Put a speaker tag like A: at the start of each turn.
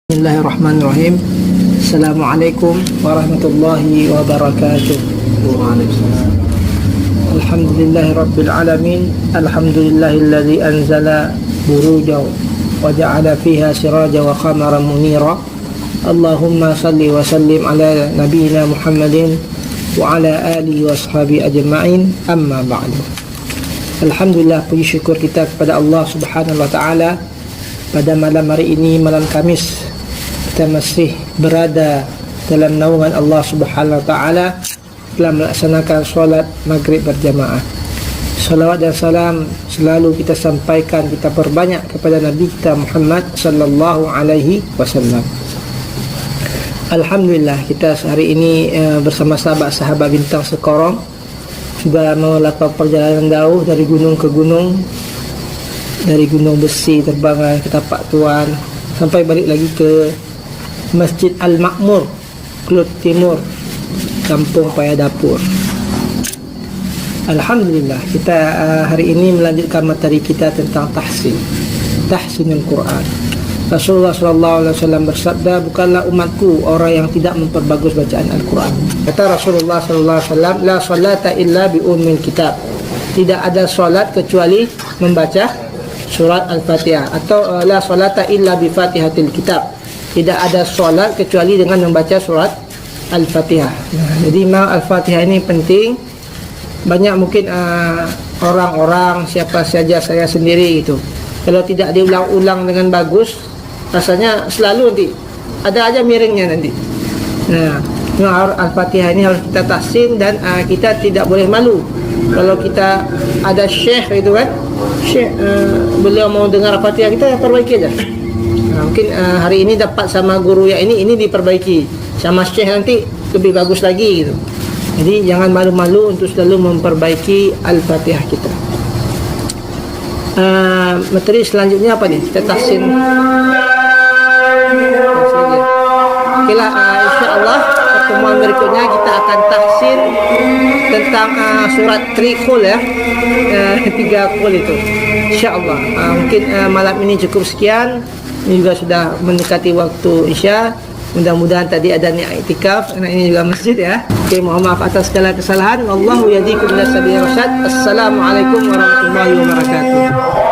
A: Bismillahirrahmanirrahim. Assalamualaikum warahmatullahi wabarakatuh. Waalaikumsalam. Alhamdulillahirabbil alamin. Alhamdulillahilladzi anzala burujan wa ja'ala fiha sirajan wa qamaran munira. Allahumma salli wa sallim ala nabiyyina Muhammadin wa ala alihi wa ashabihi ajma'in. Amma ba'du. Alhamdulillah, puji syukur kita kepada Allah Subhanahu wa taala. Pada malam hari ini, malam Khamis, kita masih berada dalam naungan Allah Subhanahu wa taala dalam melaksanakan solat maghrib berjamaah. Salawat dan salam selalu kita sampaikan, kita perbanyak kepada Nabi kita Muhammad sallallahu alaihi wasallam. Alhamdulillah, kita hari ini bersama sahabat Bintang Sekorong sudah melakukan perjalanan jauh dari gunung ke gunung, dari Gunung Besi terbang ke Tapak Tuan sampai balik lagi ke Masjid Al-Makmur, Kelut Timur, Kampung Payadapur. Alhamdulillah, kita hari ini melanjutkan materi kita tentang tahsinul Quran. Rasulullah SAW bersabda, bukanlah umatku orang yang tidak memperbagus bacaan Al-Quran. Kata Rasulullah SAW, la salata illa bi ummil kitab. Tidak ada solat kecuali membaca surat Al-Fatihah, atau la salata illa bi fatihatil kitab. Tidak ada solat kecuali dengan membaca surat Al-Fatihah. Jadi memang Al-Fatihah ini penting. Banyak mungkin orang-orang, siapa saja, saya sendiri gitu, kalau tidak diulang-ulang dengan bagus, rasanya selalu nanti ada aja miringnya nanti. Nah, memang Al-Fatihah ini harus kita tahsin, dan kita tidak boleh malu. Kalau kita ada syekh itu kan, syekh beliau mau dengar Al-Fatihah, kita perbaiki aja. Mungkin hari ini dapat sama guru yang ini diperbaiki, sama syekh nanti lebih bagus lagi gitu. Jadi jangan malu-malu untuk selalu memperbaiki Al-Fatihah kita. Materi selanjutnya apa nih? Kita tahsin. Okeylah, insya-Allah pertemuan berikutnya kita akan tahsin tentang surat Trikul ya. 3 kul itu. Insya-Allah. Mungkin malam ini cukup sekian. Ini juga sudah mendekati waktu Isya. Mudah-mudahan tadi ada niat iktikaf, karena ini juga masjid ya. Okey, mohon maaf atas segala kesalahan. Wallahu yahdikum ila sabilir rasyad. Assalamualaikum warahmatullahi wabarakatuh.